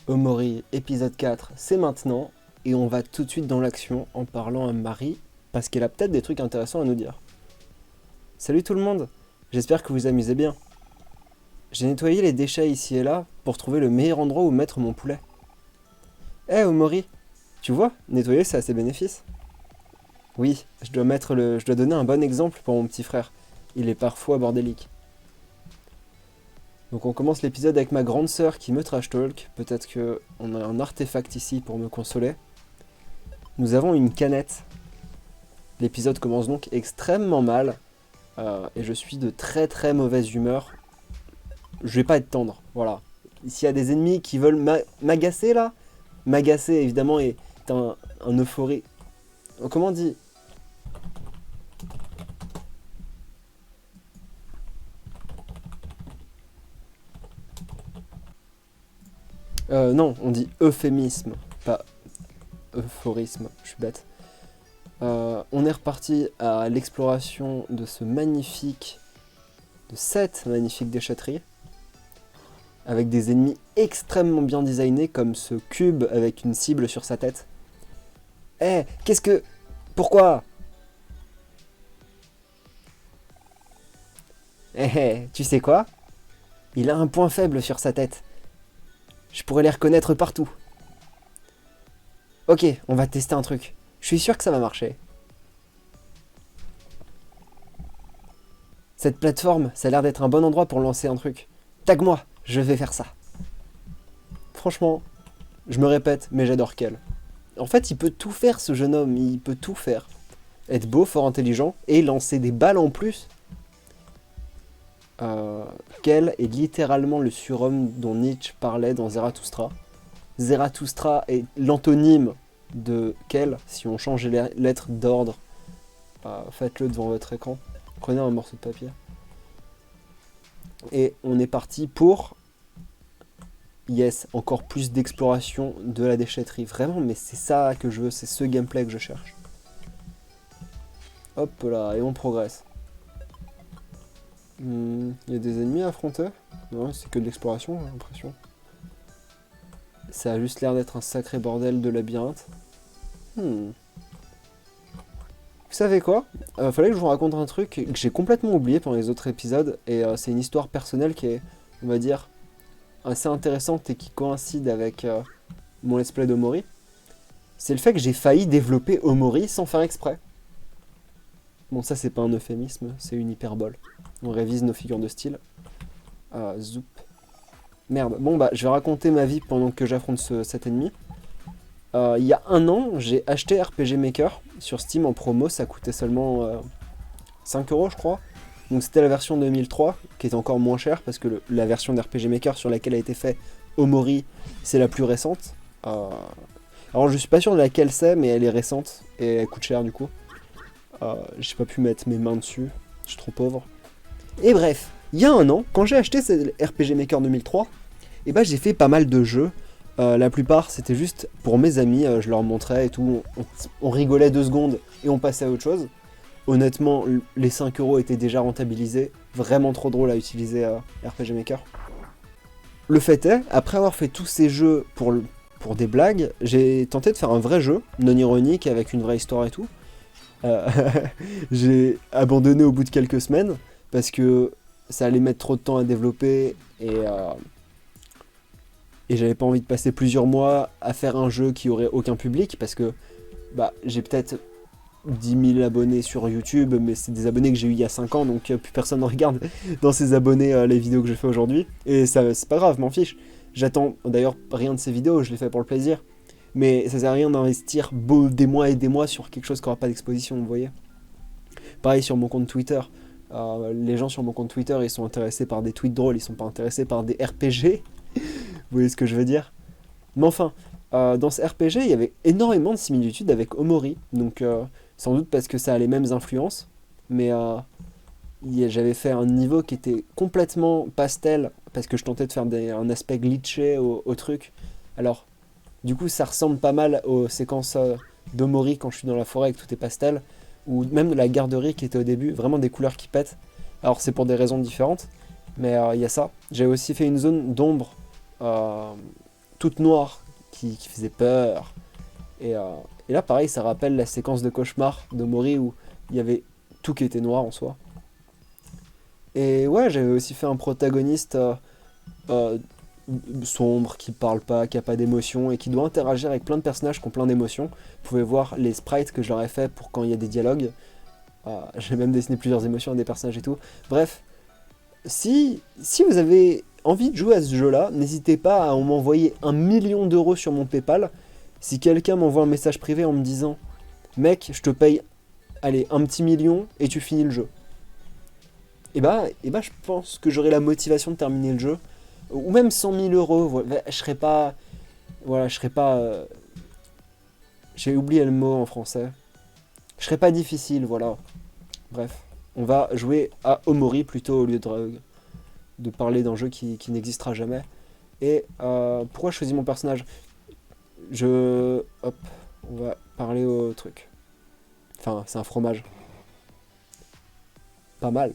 Omori, épisode 4, c'est maintenant, et on va tout de suite dans l'action en parlant à Marie, parce qu'elle a peut-être des trucs intéressants à nous dire. Salut tout le monde, j'espère que vous amusez bien. J'ai nettoyé les déchets ici et là pour trouver le meilleur endroit où mettre mon poulet. Eh Omori, tu vois, nettoyer ça a ses bénéfices. Oui, je dois donner un bon exemple pour mon petit frère. Il est parfois bordélique. Donc on commence l'épisode avec ma grande sœur qui me trash talk. Peut-être qu'on a un artefact ici pour me consoler. Nous avons une canette. L'épisode commence donc extrêmement mal. Et je suis de très très mauvaise humeur. Je vais pas être tendre, voilà. S'il y a des ennemis qui veulent m'agacer là, m'agacer évidemment est un euphorie. Comment on dit? Non, on dit euphémisme, pas euphorisme, je suis bête. On est reparti à l'exploration de cette magnifique déchetterie, avec des ennemis extrêmement bien designés, comme ce cube avec une cible sur sa tête. Eh, qu'est-ce que... Pourquoi? Tu sais quoi? Il a un point faible sur sa tête. Je pourrais les reconnaître partout. Ok, on va tester un truc. Je suis sûr que ça va marcher. Cette plateforme, ça a l'air d'être un bon endroit pour lancer un truc. Tag-moi, je vais faire ça. Franchement, je me répète, mais j'adore Kel. En fait, il peut tout faire ce jeune homme, il peut tout faire. Être beau, fort intelligent, et lancer des balles en plus. Kel est littéralement le surhomme dont Nietzsche parlait dans Zarathustra. Zarathustra est l'antonyme de Kel, si on change les lettres d'ordre. Faites-le devant votre écran. Prenez un morceau de papier. Et on est parti pour... Yes, encore plus d'exploration de la déchetterie. Vraiment, mais c'est ça que je veux, c'est ce gameplay que je cherche. Hop là, et on progresse. Il y a des ennemis à affronter? Non, c'est que de l'exploration, j'ai l'impression. Ça a juste l'air d'être un sacré bordel de labyrinthe. Vous savez quoi? Fallait que je vous raconte un truc que j'ai complètement oublié pendant les autres épisodes. Et c'est une histoire personnelle qui est, on va dire, assez intéressante et qui coïncide avec mon let's play d'Omori. C'est le fait que j'ai failli développer Omori sans faire exprès. Bon, ça c'est pas un euphémisme, c'est une hyperbole. On révise nos figures de style. Zoup. Merde, bon bah je vais raconter ma vie pendant que j'affronte cet ennemi. Il y a un an, j'ai acheté RPG Maker sur Steam en promo, ça coûtait seulement 5€ je crois. Donc c'était la version 2003, qui est encore moins chère, parce que la version d'RPG Maker sur laquelle a été fait Omori, c'est la plus récente. Alors je suis pas sûr de laquelle c'est, mais elle est récente, et elle coûte cher du coup. J'ai pas pu mettre mes mains dessus, je suis trop pauvre. Et bref, il y a un an, quand j'ai acheté ce RPG Maker 2003, et bah j'ai fait pas mal de jeux. La plupart c'était juste pour mes amis, je leur montrais et tout, on rigolait 2 secondes et on passait à autre chose. Honnêtement, les 5€ étaient déjà rentabilisés, vraiment trop drôle à utiliser RPG Maker. Le fait est, après avoir fait tous ces jeux pour des blagues, j'ai tenté de faire un vrai jeu, non ironique, avec une vraie histoire et tout. J'ai abandonné au bout de quelques semaines, parce que ça allait mettre trop de temps à développer, et j'avais pas envie de passer plusieurs mois à faire un jeu qui aurait aucun public, parce que bah, j'ai peut-être 10 000 abonnés sur YouTube, mais c'est des abonnés que j'ai eu il y a 5 ans, donc plus personne ne regarde dans ces abonnés les vidéos que je fais aujourd'hui. Et ça, c'est pas grave, m'en fiche. J'attends d'ailleurs rien de ces vidéos, je les fais pour le plaisir. Mais ça sert à rien d'investir des mois et des mois sur quelque chose qui n'aura pas d'exposition, vous voyez. Pareil sur mon compte Twitter. Les gens sur mon compte Twitter, ils sont intéressés par des tweets drôles, ils sont pas intéressés par des RPG. Vous voyez ce que je veux dire? Mais enfin, dans ce RPG, il y avait énormément de similitudes avec Omori. Donc sans doute parce que ça a les mêmes influences. Mais j'avais fait un niveau qui était complètement pastel, parce que je tentais de faire un aspect glitché au truc. Alors, du coup, ça ressemble pas mal aux séquences d'Omori quand je suis dans la forêt et que tout est pastel. Ou même de la garderie qui était au début, vraiment des couleurs qui pètent. Alors c'est pour des raisons différentes, mais il y a ça. J'ai aussi fait une zone d'ombre toute noire qui faisait peur. Et là, pareil, ça rappelle la séquence de cauchemar de Mori où il y avait tout qui était noir en soi. Et ouais, j'avais aussi fait un protagoniste euh, sombre, qui parle pas, qui a pas d'émotion et qui doit interagir avec plein de personnages qui ont plein d'émotions. Vous pouvez voir les sprites que je leur ai fait pour quand il y a des dialogues. J'ai même dessiné plusieurs émotions à des personnages et tout. Bref, si vous avez envie de jouer à ce jeu-là, n'hésitez pas à m'envoyer 1 million d'euros sur mon PayPal. Si quelqu'un m'envoie un message privé en me disant « Mec, je te paye, allez, un petit million et tu finis le jeu », et bah je pense que j'aurai la motivation de terminer le jeu. Ou même 100 000 euros, voilà, je serais pas... Voilà, je serais pas... j'ai oublié le mot en français. Je serais pas difficile, voilà. Bref, on va jouer à Omori plutôt au lieu de parler d'un jeu qui n'existera jamais. Et pourquoi je choisis mon personnage? Hop, on va parler au truc. Enfin, c'est un fromage. Pas mal.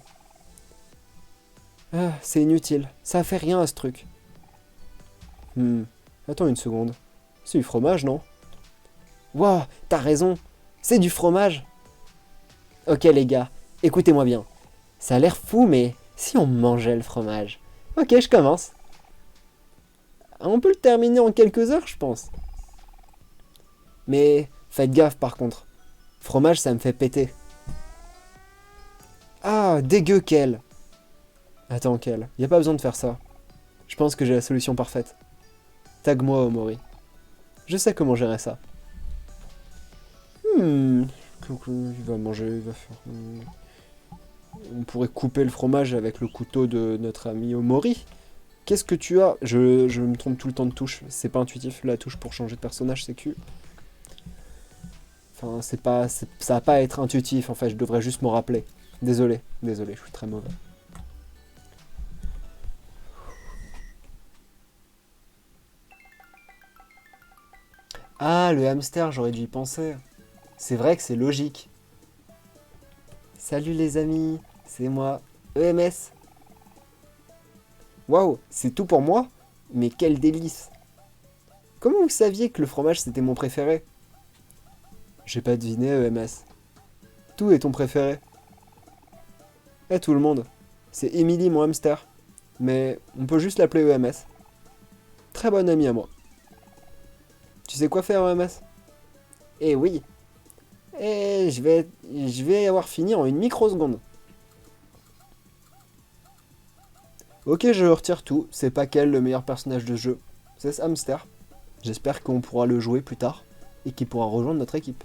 Ah, c'est inutile. Ça fait rien à ce truc. Attends une seconde. C'est du fromage, non? Waouh, t'as raison. C'est du fromage. Ok les gars, écoutez-moi bien. Ça a l'air fou, mais si on mangeait le fromage? Ok, je commence. On peut le terminer en quelques heures, je pense. Mais faites gaffe par contre. Fromage, ça me fait péter. Ah, dégueu quel. Attends, quel. Y a pas besoin de faire ça. Je pense que j'ai la solution parfaite. Tag-moi, Omori. Je sais comment gérer ça. Il va manger, il va faire... On pourrait couper le fromage avec le couteau de notre ami Omori. Qu'est-ce que tu as? Je me trompe tout le temps de touche. C'est pas intuitif, la touche pour changer de personnage, c'est Q. Enfin, ça va pas être intuitif, en fait, je devrais juste m'en rappeler. Désolé, je suis très mauvais. Ah, le hamster, j'aurais dû y penser. C'est vrai que c'est logique. Salut les amis, c'est moi, EMS. Waouh, c'est tout pour moi? Mais quel délice! Comment vous saviez que le fromage c'était mon préféré? J'ai pas deviné, EMS. Tout est ton préféré. Eh tout le monde, c'est Emily mon hamster. Mais on peut juste l'appeler EMS. Très bonne amie à moi. Tu sais quoi faire, EMS? Eh oui. Et je vais avoir fini en une microseconde. Ok, je retire tout. C'est pas qu'elle le meilleur personnage de jeu. C'est ce hamster. J'espère qu'on pourra le jouer plus tard et qu'il pourra rejoindre notre équipe.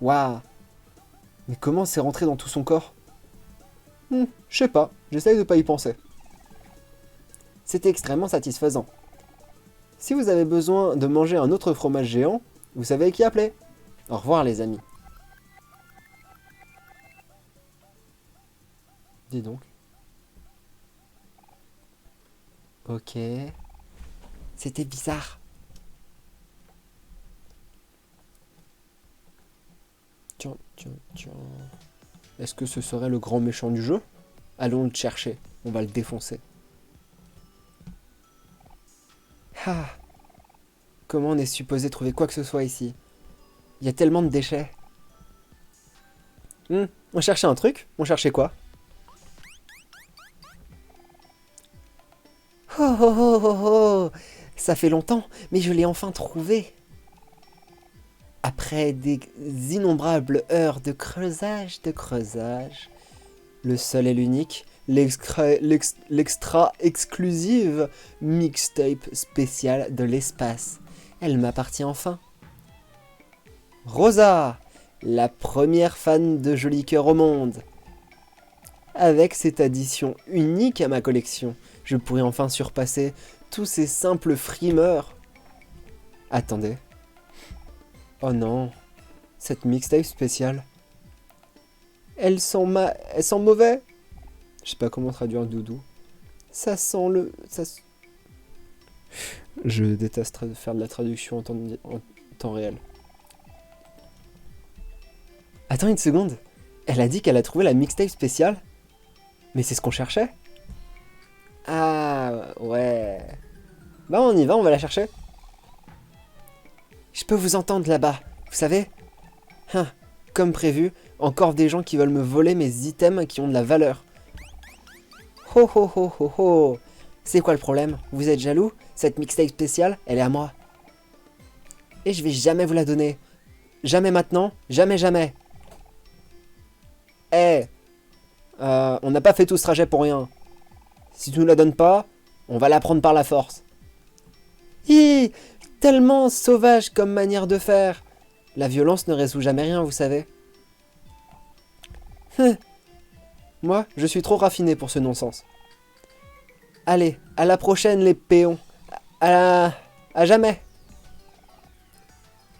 Waouh. Mais comment c'est rentré dans tout son corps? Je sais pas. J'essaye de pas y penser. C'est extrêmement satisfaisant. Si vous avez besoin de manger un autre fromage géant, vous savez qui appeler. Au revoir les amis. Dis donc. Ok. C'était bizarre. Tiens. Est-ce que ce serait le grand méchant du jeu? Allons le chercher. On va le défoncer. Ah. Comment on est supposé trouver quoi que ce soit ici? Il y a tellement de déchets. On cherchait un truc? On cherchait quoi? Oh oh oh oh oh! Ça fait longtemps, mais je l'ai enfin trouvé. Après des innombrables heures de creusage, le seul et l'unique, l'extra exclusive mixtape spéciale de l'espace. Elle m'appartient enfin. Rosa, la première fan de Joli Cœur au monde. Avec cette addition unique à ma collection, je pourrai enfin surpasser tous ces simples frimeurs. Attendez. Oh non, cette mixtape spéciale. Elle sent mauvais. Je sais pas comment traduire doudou. Ça sent le... Je déteste faire de la traduction en temps réel. Attends une seconde. Elle a dit qu'elle a trouvé la mixtape spéciale? Mais c'est ce qu'on cherchait? Ah, ouais. Bah on y va, on va la chercher. Je peux vous entendre là-bas, vous savez? Comme prévu, encore des gens qui veulent me voler mes items qui ont de la valeur. Ho ho ho ho ho! C'est quoi le problème? Vous êtes jaloux? Cette mixtape spéciale, elle est à moi. Et je vais jamais vous la donner. Jamais maintenant, jamais jamais. On n'a pas fait tout ce trajet pour rien. Si tu nous la donnes pas, on va la prendre par la force. Hi! Tellement sauvage comme manière de faire. La violence ne résout jamais rien, vous savez. Moi, je suis trop raffiné pour ce non-sens. Allez, à la prochaine les péons. À jamais.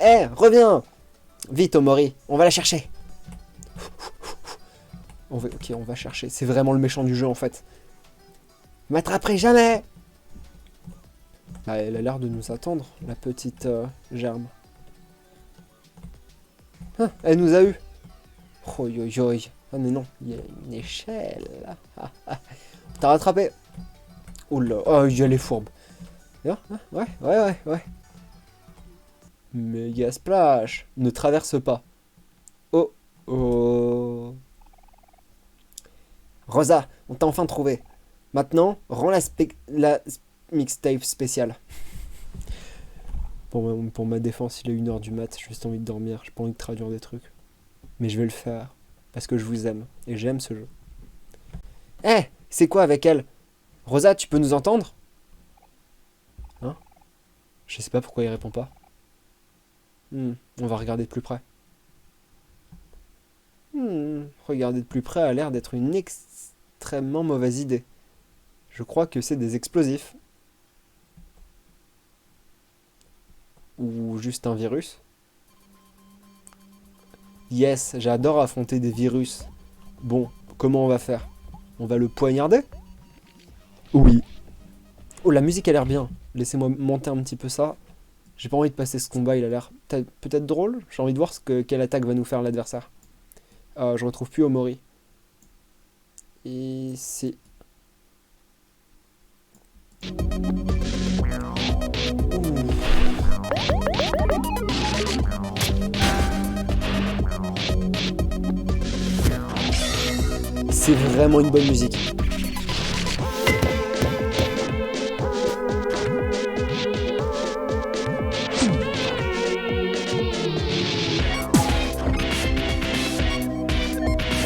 Reviens! Vite, Omori, on va la chercher. Ok, on va chercher. C'est vraiment le méchant du jeu, en fait. Vous m'attraperez jamais! Ah, elle a l'air de nous attendre, la petite germe. Elle nous a eu. Oh yo yo. Ah mais non, il y a une échelle. T'as rattrapé. Oh là, oh, elle est fourbe. Ouais. Méga splash. Ne traverse pas. Oh. Rosa, on t'a enfin trouvé. Maintenant, rends la mixtape spéciale. Pour ma défense, il est 1h du mat, j'ai juste envie de dormir, j'ai pas envie de traduire des trucs. Mais je vais le faire, parce que je vous aime, et j'aime ce jeu. C'est quoi avec elle? Rosa, tu peux nous entendre? Hein? Je sais pas pourquoi il répond pas. On va regarder de plus près. Regarder de plus près a l'air d'être une extrêmement mauvaise idée. Je crois que c'est des explosifs. Ou juste un virus. Yes, j'adore affronter des virus. Bon, comment on va faire? On va le poignarder? Oui. Oh, la musique a l'air bien. Laissez-moi monter un petit peu ça. J'ai pas envie de passer ce combat, il a l'air peut-être drôle. J'ai envie de voir quelle attaque va nous faire l'adversaire. Je retrouve plus Omori. Ici. C'est vraiment une bonne musique.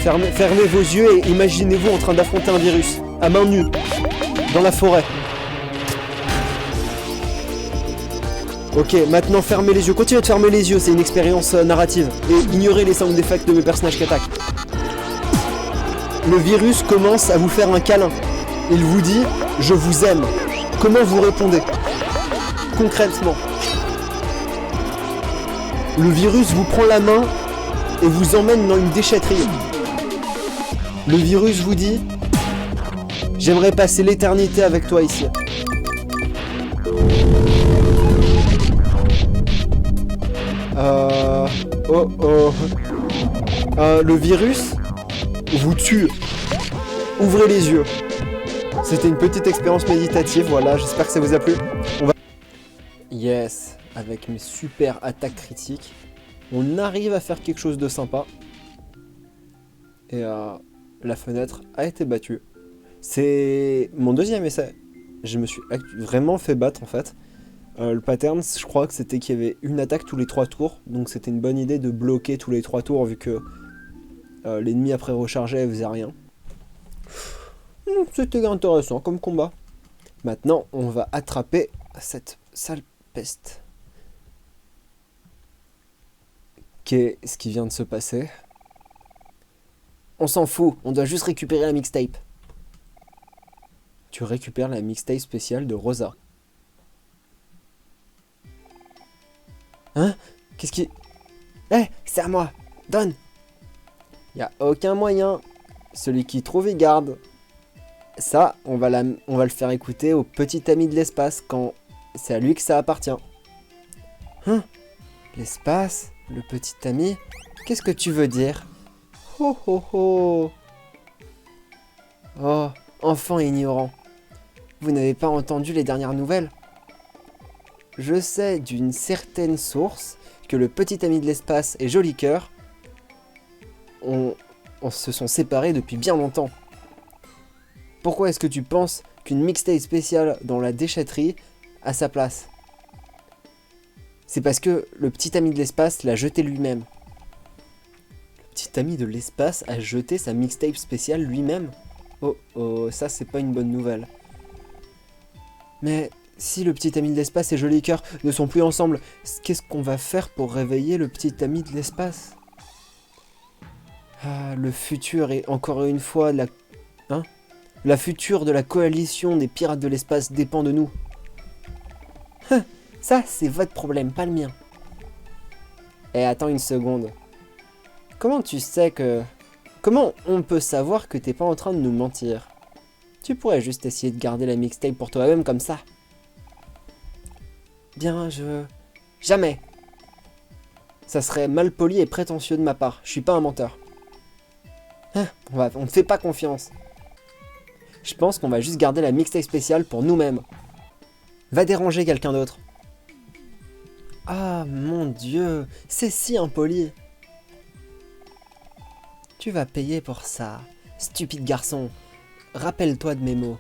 Fermez vos yeux et imaginez-vous en train d'affronter un virus, à main nue, dans la forêt. Ok, maintenant fermez les yeux. Continuez de fermer les yeux, c'est une expérience narrative. Et ignorez les sound effects de mes personnages qui attaquent. Le virus commence à vous faire un câlin. Il vous dit « Je vous aime ». Comment vous répondez? Concrètement. Le virus vous prend la main et vous emmène dans une déchetterie. Le virus vous dit « J'aimerais passer l'éternité avec toi ici ». Le virus vous tue. Ouvrez les yeux. C'était une petite expérience méditative, voilà, j'espère que ça vous a plu. Yes, avec mes super attaques critiques, on arrive à faire quelque chose de sympa. Et la fenêtre a été battue. C'est mon deuxième essai. Je me suis vraiment fait battre en fait. Le pattern, je crois que c'était qu'il y avait une attaque tous les 3 tours. Donc c'était une bonne idée de bloquer tous les 3 tours vu que l'ennemi après rechargeait faisait rien. C'était intéressant comme combat. Maintenant, on va attraper cette sale peste. Qu'est-ce qui vient de se passer? On s'en fout, on doit juste récupérer la mixtape. Tu récupères la mixtape spéciale de Rosa. Hein? Qu'est-ce qui... c'est à moi! Donne! Y a aucun moyen. Celui qui trouve, il garde. Ça, on va le faire écouter au petit ami de l'espace quand c'est à lui que ça appartient. Hein? L'espace? Le petit ami? Qu'est-ce que tu veux dire? Oh oh oh! Oh, enfant ignorant. Vous n'avez pas entendu les dernières nouvelles? je sais d'une certaine source que le petit ami de l'espace et Joli Cœur se sont séparés depuis bien longtemps. Pourquoi est-ce que tu penses qu'une mixtape spéciale dans la déchetterie a sa place? C'est parce que le petit ami de l'espace l'a jeté lui-même. Le petit ami de l'espace a jeté sa mixtape spéciale lui-même? Oh oh, ça c'est pas une bonne nouvelle. Mais si le petit ami de l'espace et Joli Cœur ne sont plus ensemble, qu'est-ce qu'on va faire pour réveiller le petit ami de l'espace? Ah, le futur est encore une fois la... Hein? La future de la coalition des pirates de l'espace dépend de nous. Ça, c'est votre problème, pas le mien. Eh, attends une seconde. Comment tu sais que... Comment on peut savoir que t'es pas en train de nous mentir? Tu pourrais juste essayer de garder la mixtape pour toi-même comme ça. Bien, Jamais. Ça serait mal poli et prétentieux de ma part. Je suis pas un menteur. On ne fait pas confiance. Je pense qu'on va juste garder la mixtape spéciale pour nous-mêmes. Va déranger quelqu'un d'autre. Ah mon Dieu, c'est si impoli. Tu vas payer pour ça, stupide garçon. Rappelle-toi de mes mots.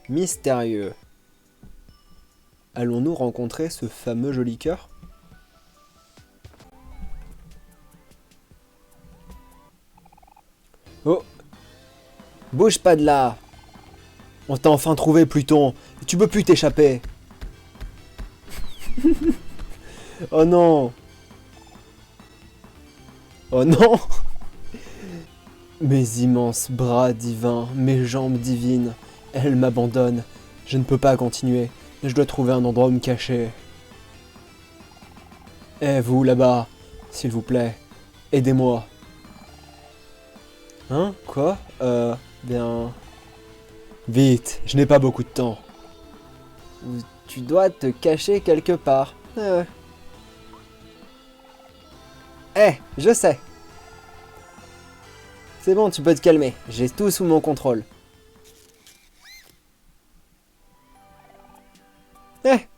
Mystérieux. Allons-nous rencontrer ce fameux Joli Cœur? Oh! Bouge pas de là! On t'a enfin trouvé, Pluton! Tu peux plus t'échapper! Oh non! Oh non! Mes immenses bras divins, mes jambes divines, elles m'abandonnent. Je ne peux pas continuer. Je dois trouver un endroit où me cacher. Eh vous là-bas, s'il vous plaît, aidez-moi. Hein? Quoi? Bien... Vite, je n'ai pas beaucoup de temps. Tu dois te cacher quelque part. Je sais. C'est bon, tu peux te calmer. J'ai tout sous mon contrôle.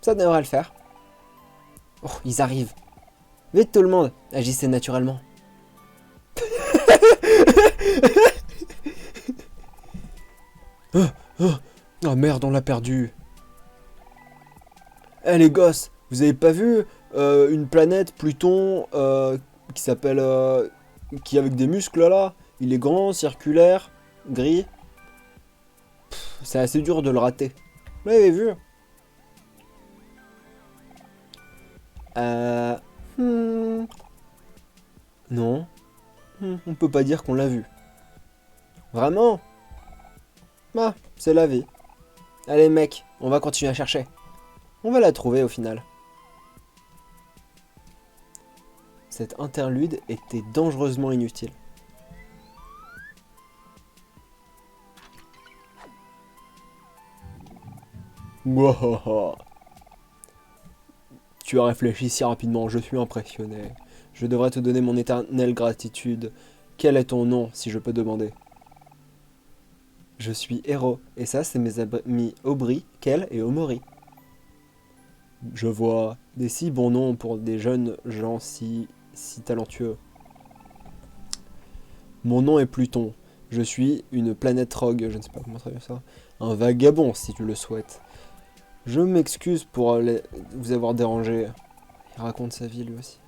Ça devrait le faire. Oh, ils arrivent. Vite tout le monde, agissez naturellement. Oh merde, on l'a perdu. Eh les gosses, vous avez pas vu une planète Pluton qui s'appelle... qui est avec des muscles là? Il est grand, circulaire, gris. C'est assez dur de le rater. Vous l'avez vu? Non. On peut pas dire qu'on l'a vu. Vraiment? Ah, c'est la vie. Allez mec, on va continuer à chercher. On va la trouver au final. Cette interlude était dangereusement inutile. Mouahaha. Tu as réfléchi si rapidement, je suis impressionné. Je devrais te donner mon éternelle gratitude. Quel est ton nom, si je peux demander? Je suis Héros, et ça c'est mes amis Aubry, Kel et Omori. Je vois des si bons noms pour des jeunes gens si talentueux. Mon nom est Pluton. Je suis une planète rogue, je ne sais pas comment traduire ça. Un vagabond si tu le souhaites. Je m'excuse pour vous avoir dérangé. Il raconte sa vie lui aussi.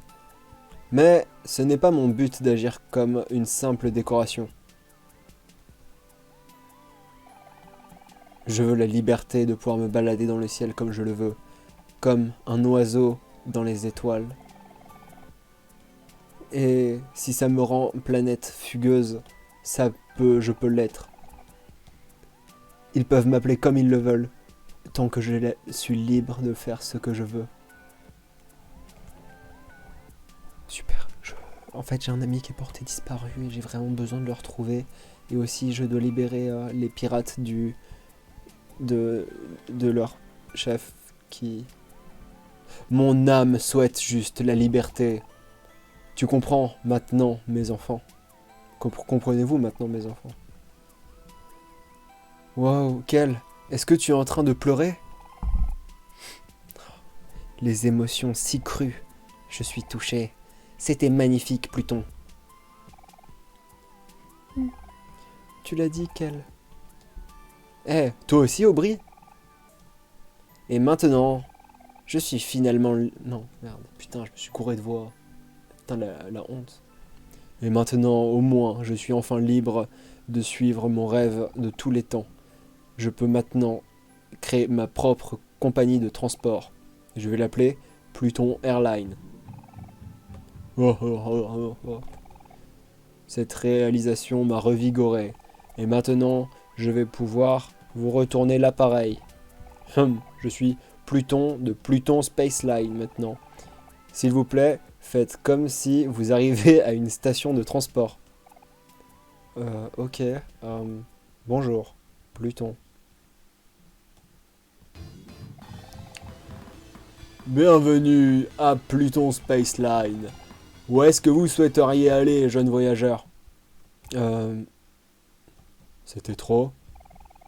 Mais ce n'est pas mon but d'agir comme une simple décoration. Je veux la liberté de pouvoir me balader dans le ciel comme je le veux, comme un oiseau dans les étoiles. Et si ça me rend planète fugueuse, je peux l'être. Ils peuvent m'appeler comme ils le veulent, tant que je suis libre de faire ce que je veux. Super. En fait, j'ai un ami qui est porté disparu et j'ai vraiment besoin de le retrouver. Et aussi, je dois libérer les pirates de leur chef qui... Mon âme souhaite juste la liberté. Tu comprends maintenant, mes enfants? Comprenez-vous maintenant, mes enfants? Wow, Kel, est-ce que tu es en train de pleurer? Les émotions si crues. Je suis touché. C'était magnifique, Pluton. Tu l'as dit, Kel. Eh, toi aussi, Aubry? Et maintenant, je suis finalement... Non, merde, putain, je me suis couré de voix. Putain, la honte. Et maintenant, au moins, je suis enfin libre de suivre mon rêve de tous les temps. Je peux maintenant créer ma propre compagnie de transport. Je vais l'appeler Pluton Airline. Cette réalisation m'a revigoré. Et maintenant, je vais pouvoir vous retourner l'appareil. Je suis Pluton de Pluton Space Line maintenant. S'il vous plaît, faites comme si vous arrivez à une station de transport. Ok. Bonjour, Pluton. Bienvenue à Pluton Space Line. Où est-ce que vous souhaiteriez aller, jeune voyageur? C'était trop?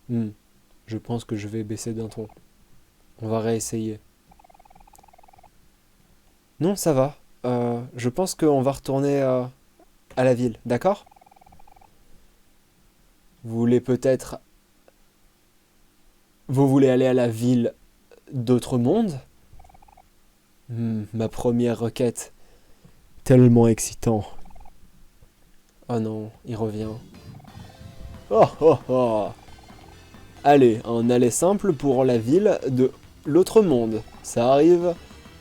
Je pense que je vais baisser d'un ton. On va réessayer. Non, ça va. Je pense qu'on va retourner à la ville, d'accord? Vous voulez aller à la ville d'autres mondes? Ma première requête. Tellement excitant. Oh non, il revient. Oh oh oh. Allez, un aller simple pour la ville de l'autre monde. Ça arrive.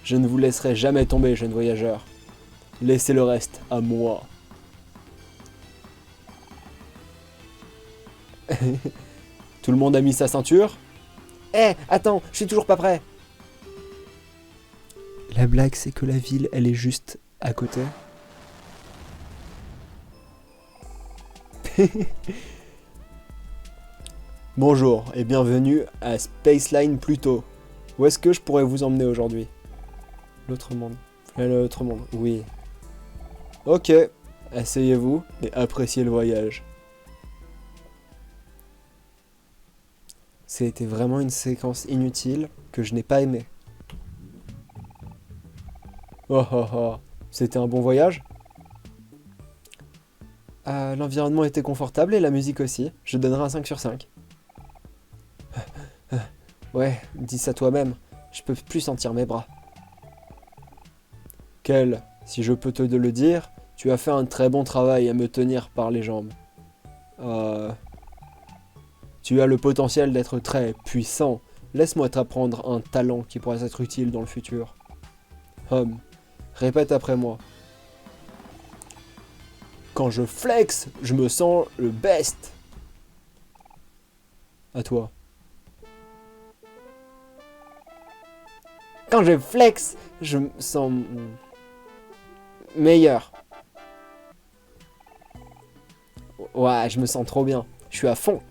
Je ne vous laisserai jamais tomber, jeune voyageur. Laissez le reste à moi. Tout le monde a mis sa ceinture? Eh, attends, je suis toujours pas prêt. La blague, c'est que la ville, elle est juste à côté. Bonjour et bienvenue à Spaceline Pluto. Où est-ce que je pourrais vous emmener aujourd'hui? L'autre monde. L'autre monde, oui. Ok, asseyez-vous et appréciez le voyage. C'était vraiment une séquence inutile que je n'ai pas aimée. Oh oh oh, c'était un bon voyage? L'environnement était confortable et la musique aussi. Je donnerai un 5 sur 5. Ouais, dis ça toi-même. Je peux plus sentir mes bras. Kel, si je peux te le dire, tu as fait un très bon travail à me tenir par les jambes. Tu as le potentiel d'être très puissant. Laisse-moi t'apprendre un talent qui pourrait être utile dans le futur. Répète après moi. Quand je flex, je me sens le best. À toi. Quand je flex, je me sens meilleur. Ouais, je me sens trop bien. Je suis à fond.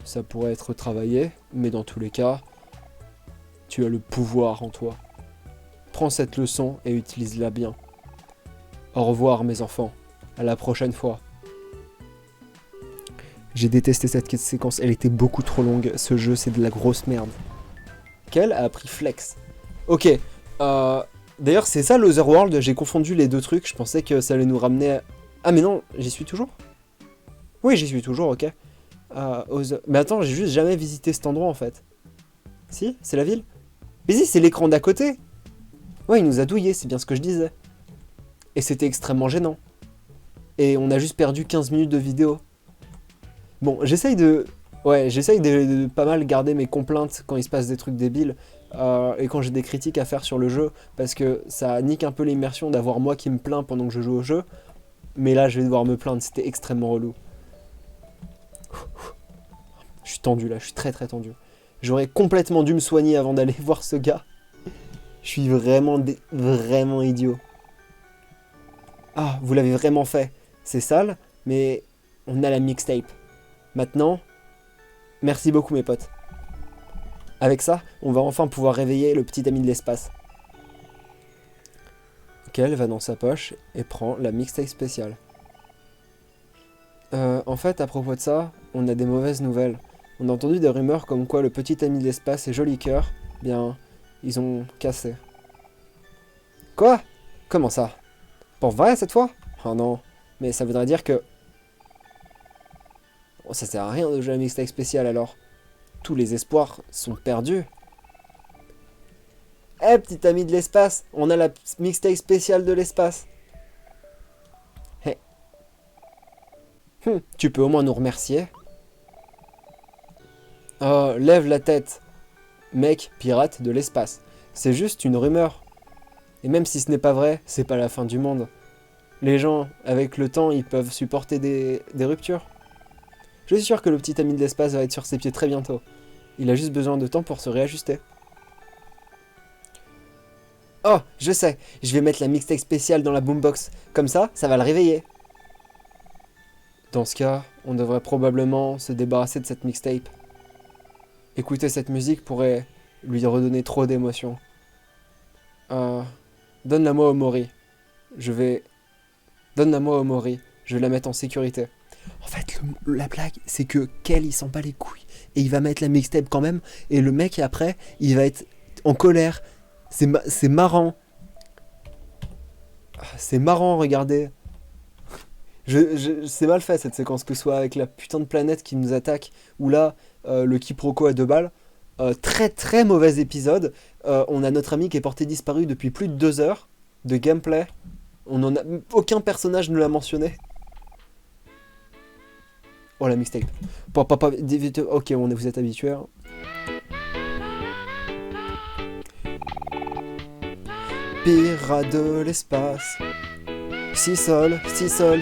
Ça pourrait être travaillé, mais dans tous les cas, tu as le pouvoir en toi. Prends cette leçon et utilise-la bien. Au revoir mes enfants, à la prochaine fois. J'ai détesté cette séquence, elle était beaucoup trop longue. Ce jeu, c'est de la grosse merde. Kel a appris Flex. Ok, d'ailleurs c'est ça l'Otherworld, j'ai confondu les deux trucs, je pensais que ça allait nous ramener à... Ah mais non, j'y suis toujours? Oui, j'y suis toujours, ok. Mais attends, j'ai juste jamais visité cet endroit en fait. Si, c'est la ville? Mais si, c'est l'écran d'à côté. Ouais, il nous a douillé, c'est bien ce que je disais. Et c'était extrêmement gênant. Et on a juste perdu 15 minutes de vidéo. Bon, j'essaye de pas mal garder mes complaintes quand il se passe des trucs débiles. Et quand j'ai des critiques à faire sur le jeu. Parce que ça nique un peu l'immersion d'avoir moi qui me plains pendant que je joue au jeu. Mais là, je vais devoir me plaindre, c'était extrêmement relou. Je suis tendu là, je suis très très tendu. J'aurais complètement dû me soigner avant d'aller voir ce gars. Je suis vraiment idiot. Ah, vous l'avez vraiment fait. C'est sale, mais on a la mixtape. Maintenant, merci beaucoup mes potes. Avec ça, on va enfin pouvoir réveiller le petit ami de l'espace. Kel va dans sa poche et prend la mixtape spéciale. En fait, à propos de ça, on a des mauvaises nouvelles. On a entendu des rumeurs comme quoi le petit ami de l'espace et Joli Cœur, bien, ils ont cassé. Quoi? Comment ça? Pour vrai cette fois? Oh non, mais ça voudrait dire que... Oh, ça sert à rien de jouer la mixtape spéciale alors. Tous les espoirs sont perdus. Eh petit ami de l'espace, on a la mixtape spéciale de l'espace. Hey. Tu peux au moins nous remercier. Oh, lève la tête. Mec, pirate de l'espace. C'est juste une rumeur. Et même si ce n'est pas vrai, c'est pas la fin du monde. Les gens, avec le temps, ils peuvent supporter des ruptures. Je suis sûr que le petit ami de l'espace va être sur ses pieds très bientôt. Il a juste besoin de temps pour se réajuster. Oh, je sais, je vais mettre la mixtape spéciale dans la boombox. Comme ça, ça va le réveiller. Dans ce cas, on devrait probablement se débarrasser de cette mixtape. Écouter cette musique pourrait lui redonner trop d'émotions. Donne-la-moi au Mori. Donne-la-moi au Mori. Je vais la mettre en sécurité. En fait, la blague, c'est que Kel, il s'en bat les couilles. Et il va mettre la mixtape quand même. Et le mec, après, il va être en colère. C'est marrant. C'est marrant, regardez. C'est mal fait cette séquence, que ce soit avec la putain de planète qui nous attaque, ou là, le quiproquo à 2 balles. Très très mauvais épisode. On a notre ami qui est porté disparu depuis plus de 2 heures de gameplay. Aucun personnage ne l'a mentionné. Oh la mixtape. Ok, vous êtes habitués. Hein. Pirate de l'espace. Si seul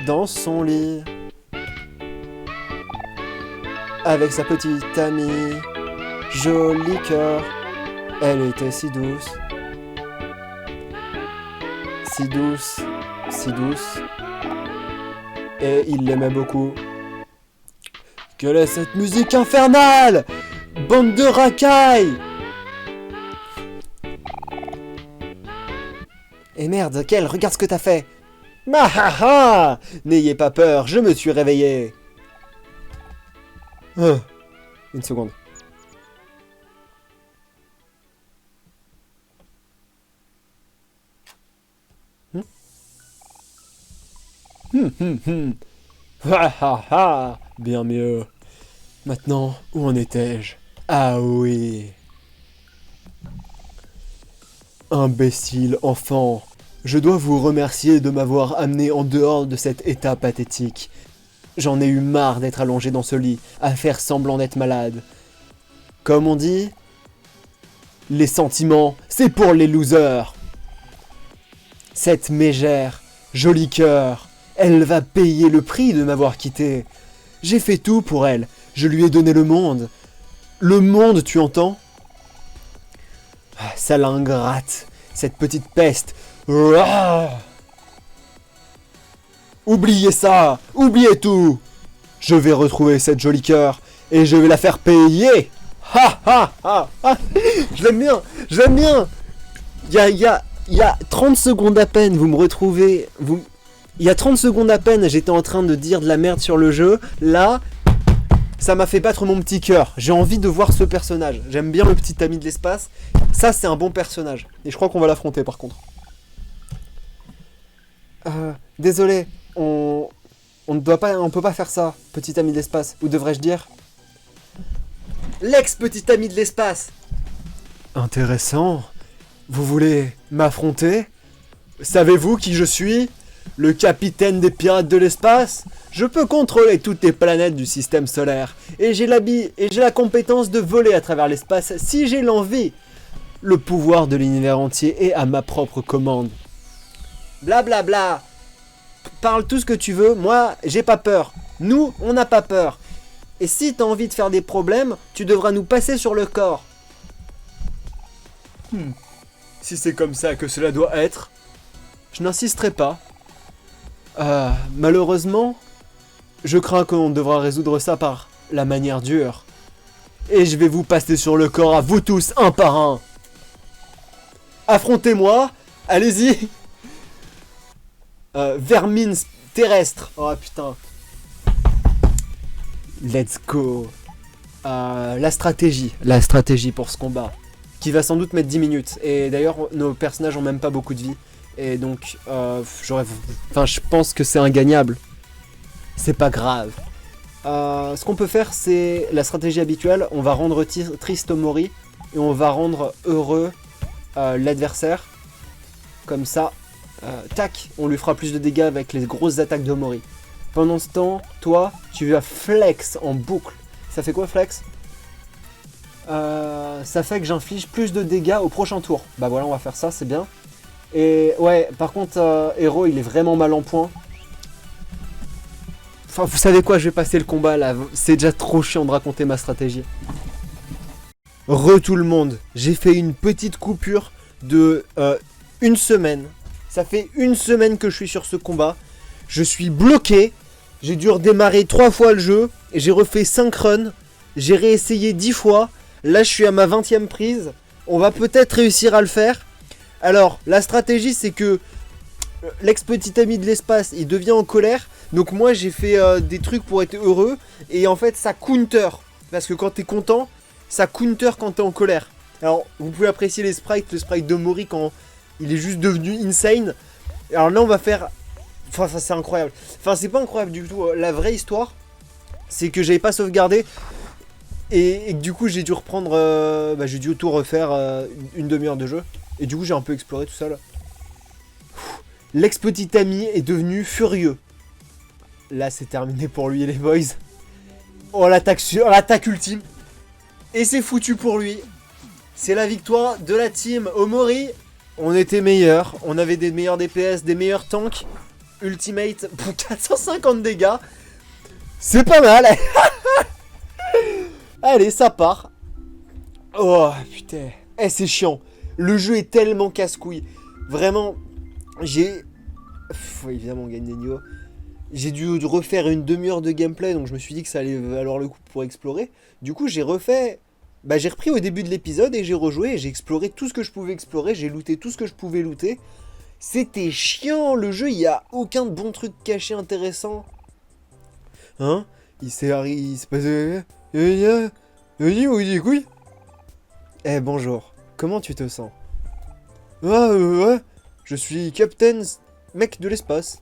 dans son lit. Avec sa petite amie. Joli Cœur. Elle était si douce. Si douce. Si douce. Et il l'aimait beaucoup. Quelle est cette musique infernale? Bande de racailles! Et merde, Kel, regarde ce que t'as fait! Mahaha! N'ayez pas peur, je me suis réveillé! Une seconde. Bien mieux. Maintenant, où en étais-je? Ah oui. Imbécile enfant, je dois vous remercier de m'avoir amené en dehors de cet état pathétique. J'en ai eu marre d'être allongé dans ce lit, à faire semblant d'être malade. Comme on dit, les sentiments, c'est pour les losers. Cette mégère, Joli Cœur, elle va payer le prix de m'avoir quitté. J'ai fait tout pour elle, je lui ai donné le monde. Le monde, tu entends? Sale ingrate, cette petite peste. Oubliez ça, oubliez tout. Je vais retrouver cette Joli Cœur et je vais la faire payer. Ha ha ha ha. Je l'aime bien, je l'aime bien. Il y a 30 secondes à peine, vous me retrouvez. Il y a 30 secondes à peine, j'étais en train de dire de la merde sur le jeu. Là, ça m'a fait battre mon petit cœur. J'ai envie de voir ce personnage. J'aime bien le petit ami de l'espace. Ça, c'est un bon personnage. Et je crois qu'on va l'affronter par contre. Désolé, on peut pas faire ça, petit ami de l'espace. Ou devrais-je dire l'ex-petit ami de l'espace. Intéressant. Vous voulez m'affronter? Savez-vous qui je suis? Le capitaine des pirates de l'espace? Je peux contrôler toutes les planètes du système solaire. Et j'ai la compétence de voler à travers l'espace si j'ai l'envie. Le pouvoir de l'univers entier est à ma propre commande. Blablabla. Bla bla. Parle tout ce que tu veux, moi j'ai pas peur. Nous, on n'a pas peur. Et si t'as envie de faire des problèmes, tu devras nous passer sur le corps. Si c'est comme ça que cela doit être, je n'insisterai pas. Malheureusement, je crains qu'on devra résoudre ça par la manière dure. Et je vais vous passer sur le corps à vous tous, un par un. Affrontez-moi, allez-y. vermine terrestre. Oh putain. Let's go. La stratégie pour ce combat, qui va sans doute mettre 10 minutes. Et d'ailleurs, nos personnages ont même pas beaucoup de vie. Et donc, je pense que c'est ingagnable. C'est pas grave. Ce qu'on peut faire, c'est la stratégie habituelle. On va rendre triste Omori et on va rendre heureux l'adversaire. Comme ça, tac, on lui fera plus de dégâts avec les grosses attaques d'Omori. Pendant ce temps, toi, tu vas flex en boucle. Ça fait quoi flex? Ça fait que j'inflige plus de dégâts au prochain tour. Bah voilà, on va faire ça, c'est bien. Et ouais, par contre, Hero, il est vraiment mal en point. Enfin, vous savez quoi, je vais passer le combat là. C'est déjà trop chiant de raconter ma stratégie. Tout le monde, j'ai fait une petite coupure de une semaine. Ça fait une semaine que je suis sur ce combat. Je suis bloqué. J'ai dû redémarrer 3 fois le jeu. J'ai refait 5 runs. J'ai réessayé 10 fois. Là, je suis à ma 20e prise. On va peut-être réussir à le faire. Alors, la stratégie, c'est que l'ex-petit ami de l'espace, il devient en colère. Donc moi, j'ai fait des trucs pour être heureux. Et en fait, ça counter. Parce que quand t'es content, ça counter quand t'es en colère. Alors, vous pouvez apprécier les sprites. Le sprite de Mori quand il est juste devenu insane. Alors là, on va faire... Enfin, ça c'est incroyable. Enfin, c'est pas incroyable du tout. La vraie histoire, c'est que j'avais pas sauvegardé. Et que du coup, j'ai dû reprendre... j'ai dû tout refaire une demi-heure de jeu. Et du coup, j'ai un peu exploré tout ça là. L'ex-petit ami est devenu furieux. Là, c'est terminé pour lui, les boys. Oh, l'attaque ultime. Et c'est foutu pour lui. C'est la victoire de la team Omori. On était meilleurs. On avait des meilleurs DPS, des meilleurs tanks. Ultimate pour 450 dégâts. C'est pas mal. Allez, ça part. Oh, putain. Eh, c'est chiant. Le jeu est tellement casse-couille. Vraiment, faut évidemment gagner Nioh. J'ai dû refaire une demi-heure de gameplay, donc je me suis dit que ça allait valoir le coup pour explorer. Du coup, j'ai refait... j'ai repris au début de l'épisode et j'ai rejoué et j'ai exploré tout ce que je pouvais explorer. J'ai looté tout ce que je pouvais looter. C'était chiant, le jeu, il n'y a aucun bon truc caché intéressant. Hein? Il s'est passé... Oui. Eh, bonjour. Comment tu te sens? Ouais. Je suis Captain Mec de l'espace.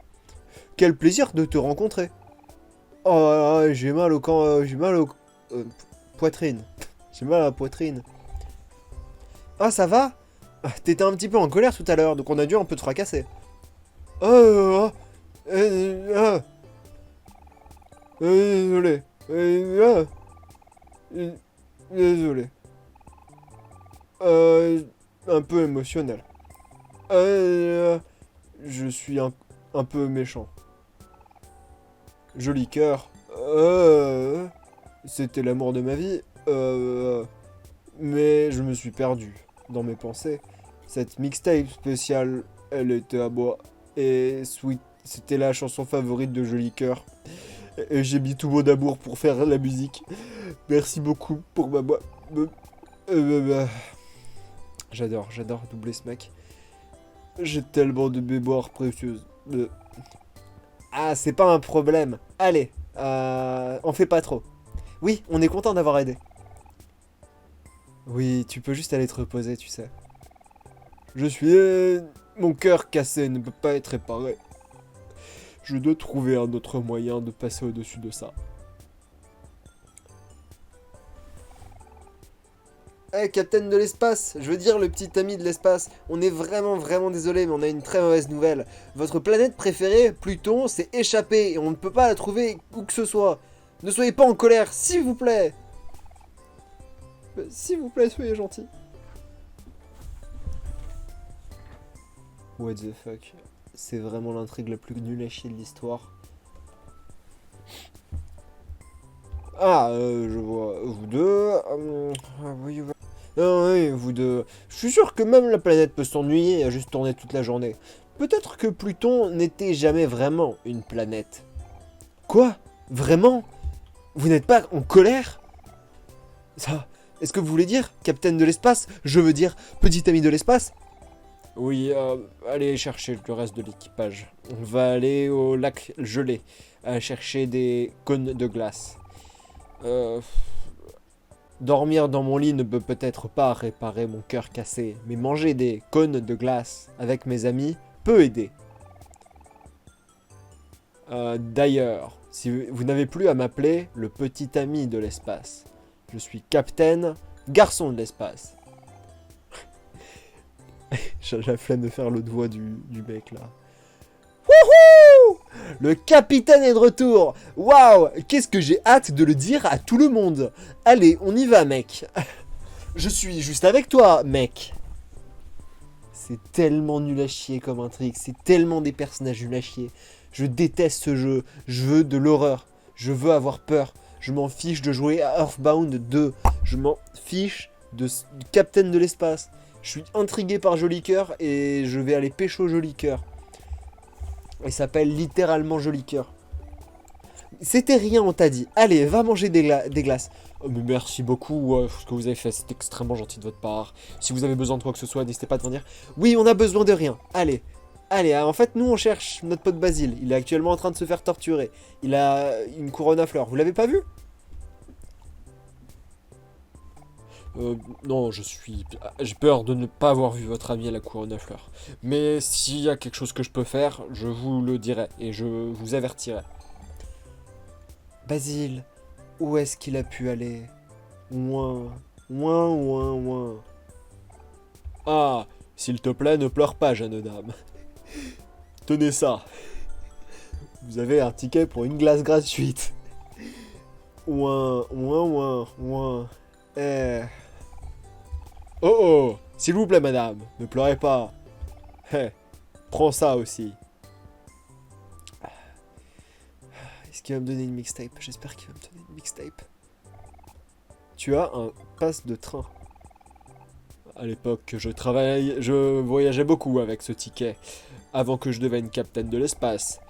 Quel plaisir de te rencontrer. Oh, j'ai mal au camp... j'ai mal au... poitrine. J'ai mal à la poitrine. Ah, ça va? T'étais un petit peu en colère tout à l'heure, donc on a dû un peu te fracasser. Désolé. Désolé. Un peu émotionnel. Je suis un peu méchant. Joli cœur. C'était l'amour de ma vie. Mais je me suis perdu dans mes pensées. Cette mixtape spéciale, elle était à moi. Et Sweet, c'était la chanson favorite de Joli Cœur. Et j'ai mis tout mon amour pour faire la musique. Merci beaucoup pour ma voix. J'adore doubler ce mec. J'ai tellement de mémoire précieuse. Ah, c'est pas un problème. Allez, on fait pas trop. Oui, on est content d'avoir aidé. Oui, tu peux juste aller te reposer, tu sais. Je suis... Mon cœur cassé ne peut pas être réparé. Je dois trouver un autre moyen de passer au-dessus de ça. Eh, Capitaine de l'espace, je veux dire le petit ami de l'espace, on est vraiment désolé, mais on a une très mauvaise nouvelle. Votre planète préférée, Pluton, s'est échappée et on ne peut pas la trouver où que ce soit. Ne soyez pas en colère, s'il vous plaît. S'il vous plaît, soyez gentil. What the fuck. C'est vraiment l'intrigue la plus nulle à chier de l'histoire. Ah, je vois. Vous deux... oui, vous deux. Je suis sûr que même la planète peut s'ennuyer à juste tourner toute la journée. Peut-être que Pluton n'était jamais vraiment une planète. Quoi? Vraiment? Vous n'êtes pas en colère? Ça... Est-ce que vous voulez dire, capitaine de l'espace? Je veux dire, petit ami de l'espace? Oui, allez chercher le reste de l'équipage. On va aller au lac gelé, à chercher des cônes de glace. Euh, Dormir dans mon lit ne peut peut-être pas réparer mon cœur cassé, mais manger des cônes de glace avec mes amis peut aider. D'ailleurs, si vous n'avez plus à m'appeler le petit ami de l'espace, je suis Captain Garçon de l'espace. J'ai la flemme de faire l'autre voix du mec là. Wouhou! Le capitaine est de retour! Waouh! Qu'est-ce que j'ai hâte de le dire à tout le monde! Allez, on y va, mec! Je suis juste avec toi, mec! C'est tellement nul à chier comme intrigue, c'est tellement des personnages nuls à chier. Je déteste ce jeu, je veux de l'horreur, je veux avoir peur. Je m'en fiche de jouer à Earthbound 2, je m'en fiche de Captain de l'espace. Je suis intrigué par Joli Cœur et je vais aller pécho Joli Cœur. Il s'appelle littéralement Joli Cœur. C'était rien, on t'a dit. Allez, va manger des glaces. Oh, mais merci beaucoup, ce que vous avez fait, c'est extrêmement gentil de votre part. Si vous avez besoin de quoi que ce soit, n'hésitez pas à venir. Oui, on a besoin de rien. Allez. Allez, en fait, nous, on cherche notre pote Basile. Il est actuellement en train de se faire torturer. Il a une couronne à fleurs. Vous l'avez pas vu? Non, j'ai peur de ne pas avoir vu votre ami à la couronne à fleurs. Mais s'il y a quelque chose que je peux faire, je vous le dirai et je vous avertirai. Basile, où est-ce qu'il a pu aller? Ouin, ouin, ouin, ouin. Ah, s'il te plaît, ne pleure pas, jeune dame. Tenez ça. Vous avez un ticket pour une glace gratuite. Ouin, ouin, ouin, ouin. Oh oh, s'il vous plaît, madame, ne pleurez pas. Prends ça aussi. Est-ce qu'il va me donner une mixtape? J'espère qu'il va me donner une mixtape. Tu as un pass de train. À l'époque, je voyageais beaucoup avec ce ticket, avant que je devienne capitaine de l'espace.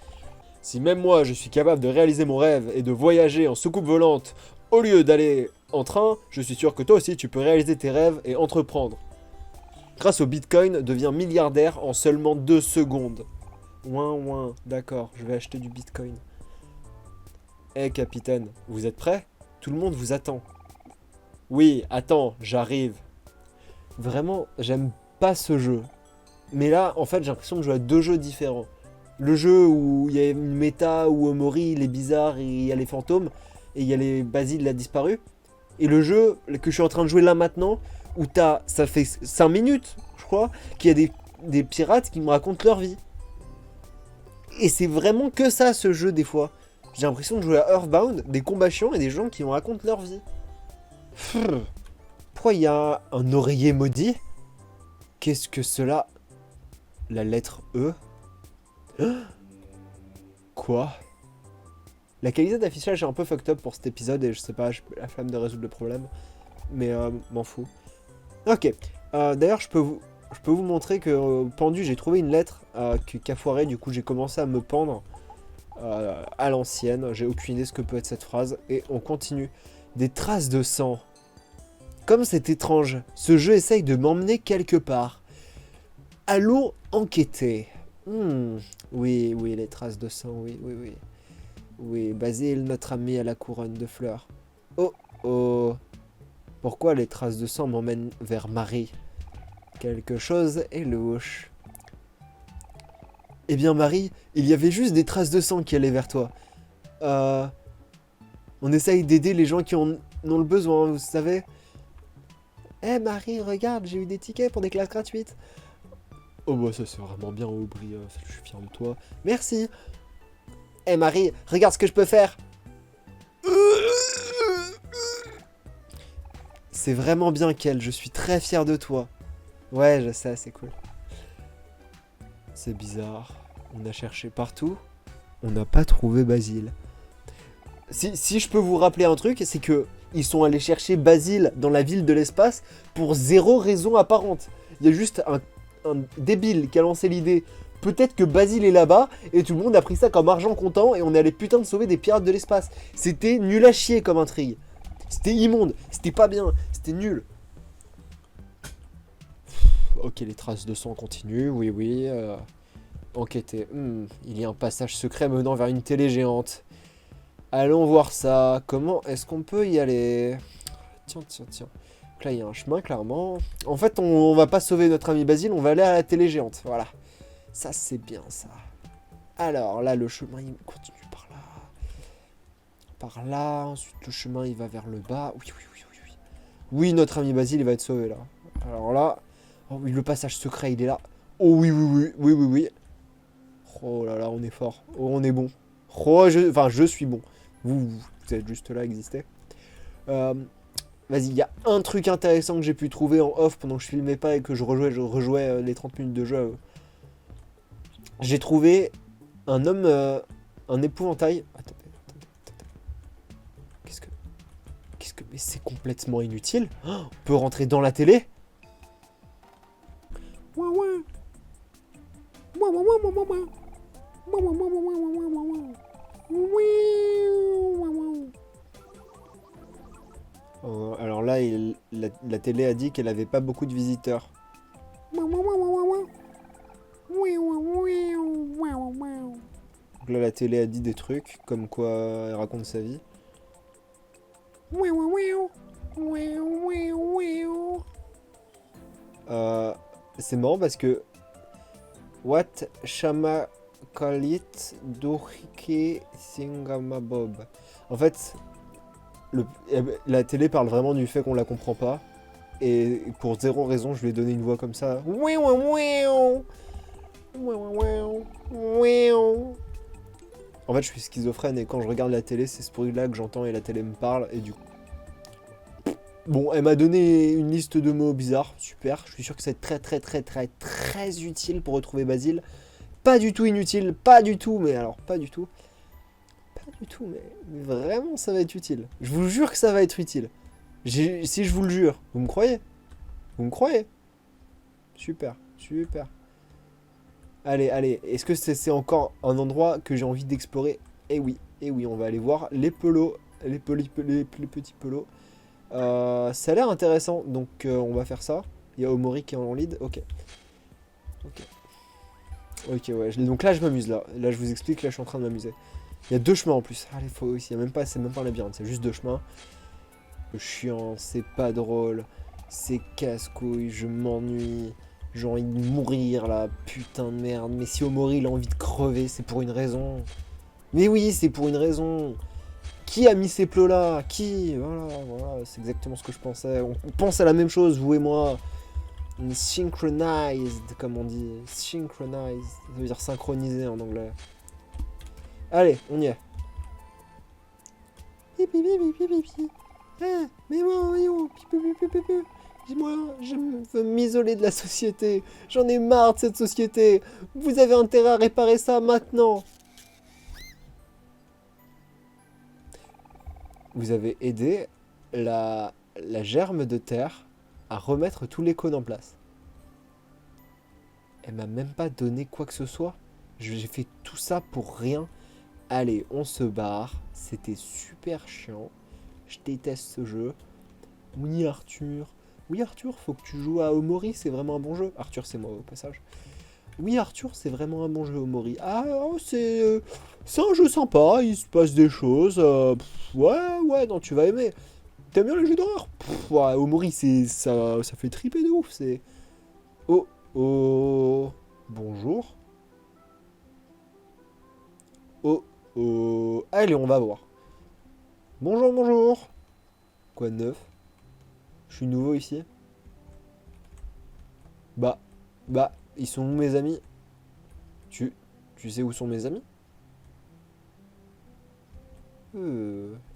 Si même moi, je suis capable de réaliser mon rêve et de voyager en soucoupe volante au lieu d'aller en train, je suis sûr que toi aussi, tu peux réaliser tes rêves et entreprendre. Grâce au Bitcoin, deviens milliardaire en seulement 2 secondes. Ouin ouin, d'accord, je vais acheter du Bitcoin. Capitaine, vous êtes prêt? Tout le monde vous attend. Oui, attends, j'arrive. Vraiment, j'aime pas ce jeu. Mais là, en fait, j'ai l'impression de jouer à 2 jeux différents. Le jeu où il y a une méta où Omori il est bizarre et il y a les fantômes et il y a les Basile il a disparu. Et le jeu que je suis en train de jouer là maintenant où ça fait 5 minutes, je crois, qu'il y a des pirates qui me racontent leur vie. Et c'est vraiment que ça ce jeu des fois. J'ai l'impression de jouer à Earthbound, des combats chiants et des gens qui me racontent leur vie. Pourquoi il y a un oreiller maudit? Qu'est-ce que cela? La lettre E? Quoi? La qualité d'affichage est un peu fucked up pour cet épisode et je sais pas, j'ai la flemme de résoudre le problème. Mais m'en fous. Ok. D'ailleurs, je peux vous montrer que pendu, j'ai trouvé une lettre qu'a foiré. Du coup, j'ai commencé à me pendre à l'ancienne. J'ai aucune idée ce que peut être cette phrase. Et on continue. Des traces de sang. Comme c'est étrange, ce jeu essaye de m'emmener quelque part. Allons enquêter. Oui, les traces de sang, oui. Oui, Basile, notre ami à la couronne de fleurs. Oh. Pourquoi les traces de sang m'emmènent vers Marie? Quelque chose est louche. Eh bien, Marie, il y avait juste des traces de sang qui allaient vers toi. On essaye d'aider les gens qui en ont le besoin, vous savez. Marie, regarde, j'ai eu des tickets pour des classes gratuites. Oh bah ça c'est vraiment bien Aubry, je suis fier de toi. Merci. Marie, regarde ce que je peux faire. C'est vraiment bien qu'elle, je suis très fier de toi. Ouais, je sais, c'est cool. C'est bizarre. On a cherché partout. On n'a pas trouvé Basile. Si je peux vous rappeler un truc, c'est que ils sont allés chercher Basile dans la ville de l'espace pour 0 raison apparente. Il y a juste un débile qui a lancé l'idée. Peut-être que Basile est là-bas et tout le monde a pris ça comme argent comptant et on est allé putain de sauver des pirates de l'espace. C'était nul à chier comme intrigue. C'était immonde, c'était pas bien, c'était nul. Ok, les traces de sang continuent, oui. enquêter. Il y a un passage secret menant vers une télé géante. Allons voir ça. Comment est-ce qu'on peut y aller? Tiens. Donc là, il y a un chemin, clairement. En fait, on va pas sauver notre ami Basile, on va aller à la télé géante. Voilà. Ça, c'est bien, ça. Alors, là, le chemin, il continue par là. Par là. Ensuite, le chemin, il va vers le bas. Oui. Oui, notre ami Basile, il va être sauvé, là. Alors là... Oh oui, le passage secret, il est là. Oh oui. Oh là là, on est fort. Oh, on est bon. Oh, je suis bon. Vous êtes juste là, existez. Vas-y, il y a un truc intéressant que j'ai pu trouver en off pendant que je filmais pas et que je rejouais les 30 minutes de jeu. J'ai trouvé un homme, un épouvantail. Attendez. Qu'est-ce que... Mais c'est complètement inutile. Oh, on peut rentrer dans la télé. Alors là, la télé a dit qu'elle avait pas beaucoup de visiteurs. Donc là, la télé a dit des trucs, comme quoi elle raconte sa vie. C'est marrant parce que... What Shama Kalit Dorike Singamabob. En fait, la télé parle vraiment du fait qu'on la comprend pas. Et pour zéro raison, je lui ai donné une voix comme ça. En fait, je suis schizophrène et quand je regarde la télé, c'est ce bruit-là que j'entends et la télé me parle. Et du coup... Bon, elle m'a donné une liste de mots bizarres. Super. Je suis sûr que c'est très utile pour retrouver Basile. Pas du tout inutile. Pas du tout. Mais alors, pas du tout. Mais vraiment, ça va être utile. Je vous jure que ça va être utile. Si je vous le jure, vous me croyez? Vous me croyez? Super. Allez. Est-ce que c'est encore un endroit que j'ai envie d'explorer? Eh oui, on va aller voir les pelos. Les petits pelos. Ça a l'air intéressant, donc on va faire ça. Il y a Omori qui est en lead. Ok, ouais. Donc là, je m'amuse. Là, je vous explique. Là, je suis en train de m'amuser. Il y a 2 chemins en plus. Allez, faut ici. C'est même pas un labyrinthe. C'est juste 2 chemins. Chiant, c'est pas drôle. C'est casse-couille. Je m'ennuie. J'ai envie de mourir là. Putain de merde. Mais si Omori il a envie de crever, c'est pour une raison. Mais oui, c'est pour une raison. Qui a mis ces plots là? Qui? Voilà, c'est exactement ce que je pensais. On pense à la même chose, vous et moi. Synchronized, comme on dit. Synchronized, ça veut dire synchronisé en anglais. Allez, on y est. Ah, mais voyons, dis-moi, je veux m'isoler de la société. J'en ai marre de cette société. Vous avez intérêt à réparer ça maintenant. Vous avez aidé la germe de terre à remettre tous les cônes en place. Elle m'a même pas donné quoi que ce soit. J'ai fait tout ça pour rien. Allez, on se barre. C'était super chiant. Je déteste ce jeu. Oui, Arthur, faut que tu joues à Omori, c'est vraiment un bon jeu. Arthur, c'est moi au passage. Oui, Arthur, c'est vraiment un bon jeu, Omori. Ah, c'est un jeu sympa, il se passe des choses. Ouais, non, tu vas aimer. T'aimes bien les jeux d'horreur? Ouais, Omori, ça fait triper de ouf. C'est... Oh. Bonjour. Oh. Allez, on va voir. Bonjour. Quoi de neuf? Je suis nouveau ici. Bah, ils sont où mes amis? Tu sais où sont mes amis?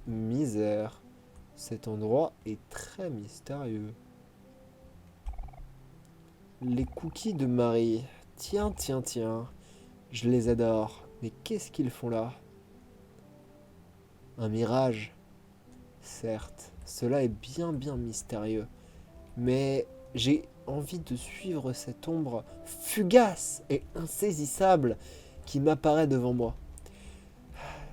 Misère. Cet endroit est très mystérieux. Les cookies de Marie. Tiens. Je les adore. Mais qu'est-ce qu'ils font là? Un mirage. Certes, cela est bien mystérieux. Mais j'ai envie de suivre cette ombre fugace et insaisissable qui m'apparaît devant moi.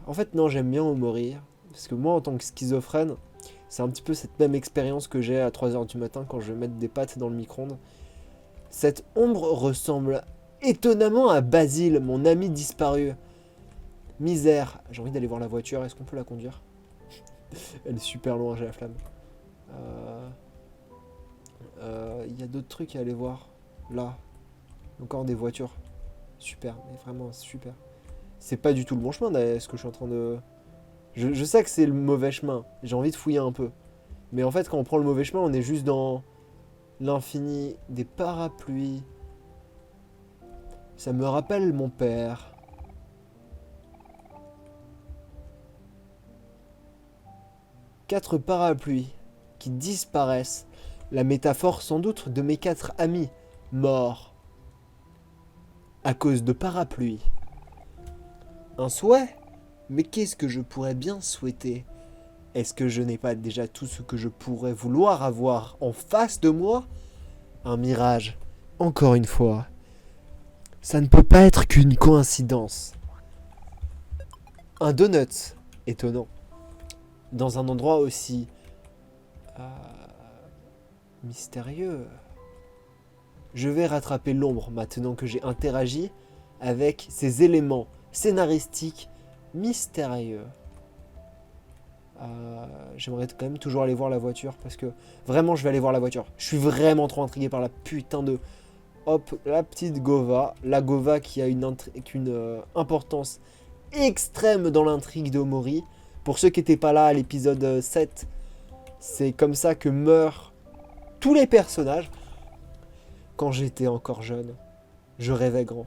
En fait, non, j'aime bien Omori. Parce que moi, en tant que schizophrène, c'est un petit peu cette même expérience que j'ai à 3h du matin quand je vais mettre des pâtes dans le micro-ondes. Cette ombre ressemble étonnamment à Basile, mon ami disparu. Misère. J'ai envie d'aller voir la voiture. Est-ce qu'on peut la conduire? Elle est super loin, j'ai la flamme. Il y a d'autres trucs à aller voir. Là. Encore des voitures. Super, mais vraiment super. C'est pas du tout le bon chemin, d'ailleurs, ce que je suis en train de... Je sais que c'est le mauvais chemin. J'ai envie de fouiller un peu. Mais en fait, quand on prend le mauvais chemin, on est juste dans l'infini des parapluies. Ça me rappelle mon père. Quatre parapluies qui disparaissent. La métaphore sans doute de mes quatre amis morts à cause de parapluies. Un souhait? Mais qu'est-ce que je pourrais bien souhaiter? Est-ce que je n'ai pas déjà tout ce que je pourrais vouloir avoir en face de moi? Un mirage. Encore une fois. Ça ne peut pas être qu'une coïncidence. Un donut. Étonnant. Dans un endroit aussi... mystérieux. Je vais rattraper l'ombre maintenant que j'ai interagi avec ces éléments scénaristiques mystérieux. J'aimerais quand même toujours aller voir la voiture parce que vraiment je vais aller voir la voiture. Je suis vraiment trop intrigué par la putain de... Hop, la petite Gova. La Gova qui a une importance extrême dans l'intrigue de Omori. Pour ceux qui n'étaient pas là à l'épisode 7, c'est comme ça que meurent tous les personnages. Quand j'étais encore jeune, je rêvais grand.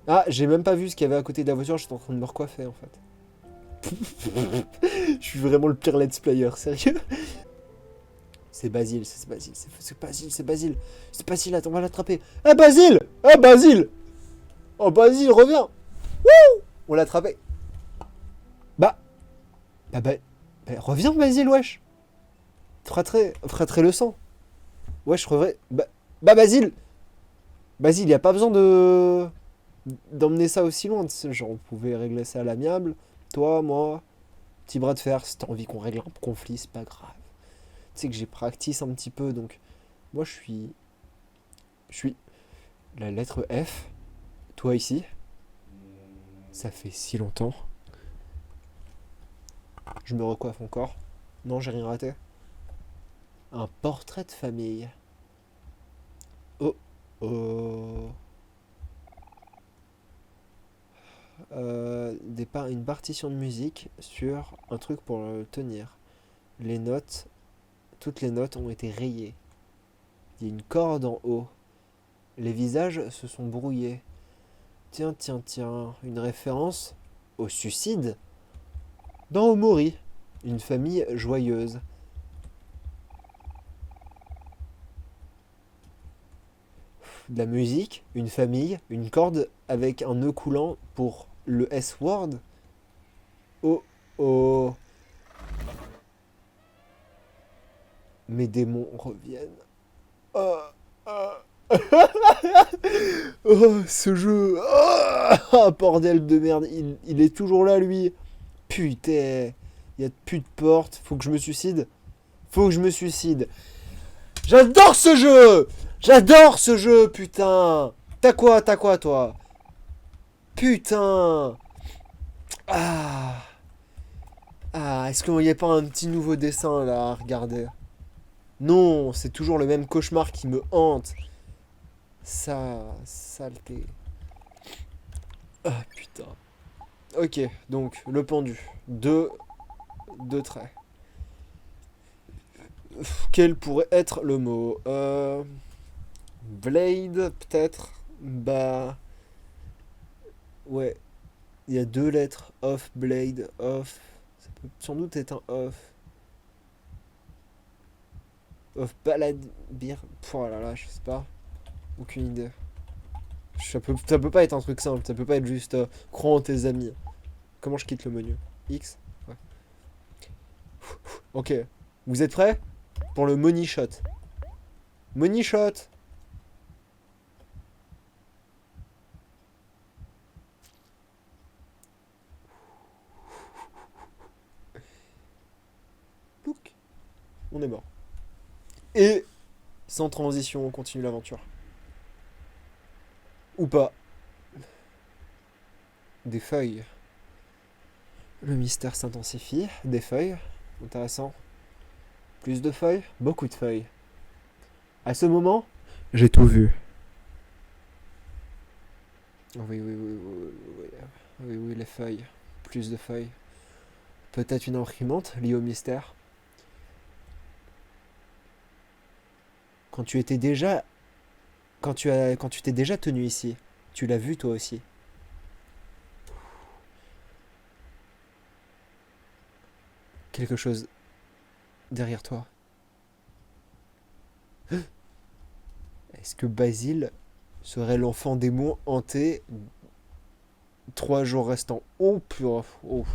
Ah, j'ai même pas vu ce qu'il y avait à côté de la voiture, j'étais en train de me recoiffer en fait. Je suis vraiment le pire let's player, sérieux. C'est Basile, c'est Basile, c'est Basile, c'est Basile. C'est Basile, attends, on va l'attraper. Ah Basile! Ah Basile! Oh Basile, reviens! Wouh! On l'a attrapé. Bah, reviens Basile, wesh! Fratterai le sang. Wesh, reviens. Bah Basile! Basile, y a pas besoin d'emmener ça aussi loin. Genre, on pouvait régler ça à l'amiable. Toi, moi, petit bras de fer, si t'as envie qu'on règle un conflit, c'est pas grave. Tu sais que j'ai practice un petit peu, donc moi je suis la lettre F. Toi ici. Ça fait si longtemps. Je me recoiffe encore. Non, j'ai rien raté. Un portrait de famille. Oh, oh. Une partition de musique sur un truc pour le tenir. Les notes, toutes les notes ont été rayées. Il y a une corde en haut. Les visages se sont brouillés. Tiens, une référence au suicide dans Omori, une famille joyeuse. De la musique, une famille, une corde avec un nœud coulant pour le S-word. Oh oh. Mes démons reviennent. Oh, oh. Oh, ce jeu. Oh, bordel de merde. Il est toujours là, lui. Putain. Il y a plus de porte. Faut que je me suicide. J'adore ce jeu. J'adore ce jeu, putain. T'as quoi, toi? Putain. Ah. Ah, est-ce qu'il n'y a pas un petit nouveau dessin, là, à regarder? Non, c'est toujours le même cauchemar qui me hante. Ça, saleté. Ah, putain. Ok, donc, le pendu. Deux traits. Quel pourrait être le mot Blade, peut-être. Bah... Ouais. Il y a deux lettres. Off, blade, off. Ça peut sans doute être un off. Off, balade, beer. Oh là là, je sais pas. Aucune idée. Ça peut pas être un truc simple. Ça peut pas être juste crois en tes amis. Comment je quitte le menu? X. Ouais. Ok. Vous êtes prêts? Pour le money shot. Money shot. Look. On est mort. Et sans transition, on continue l'aventure. Ou pas. Des feuilles. Le mystère s'intensifie. Des feuilles. Intéressant. Plus de feuilles. Beaucoup de feuilles. À ce moment, j'ai tout vu. Oui, les feuilles. Plus de feuilles. Peut-être une imprimante liée au mystère. Quand tu t'es déjà tenu ici, tu l'as vu toi aussi. Quelque chose derrière toi. Est-ce que Basile serait l'enfant démon hanté 3 jours restants? Oh purée. Oh.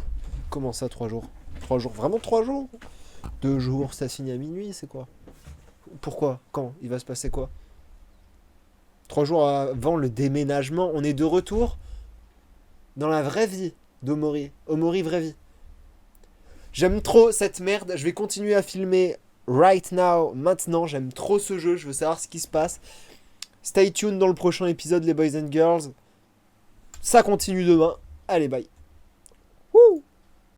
Comment ça 3 jours? 3 jours, vraiment 3 jours? 2 jours, ça finit à minuit, c'est quoi? Pourquoi? Quand? Il va se passer quoi? 3 jours avant le déménagement, on est de retour dans la vraie vie d'Omori. Omori vraie vie. J'aime trop cette merde, je vais continuer à filmer right now, maintenant, j'aime trop ce jeu, je veux savoir ce qui se passe. Stay tuned dans le prochain épisode les boys and girls. Ça continue demain. Allez bye.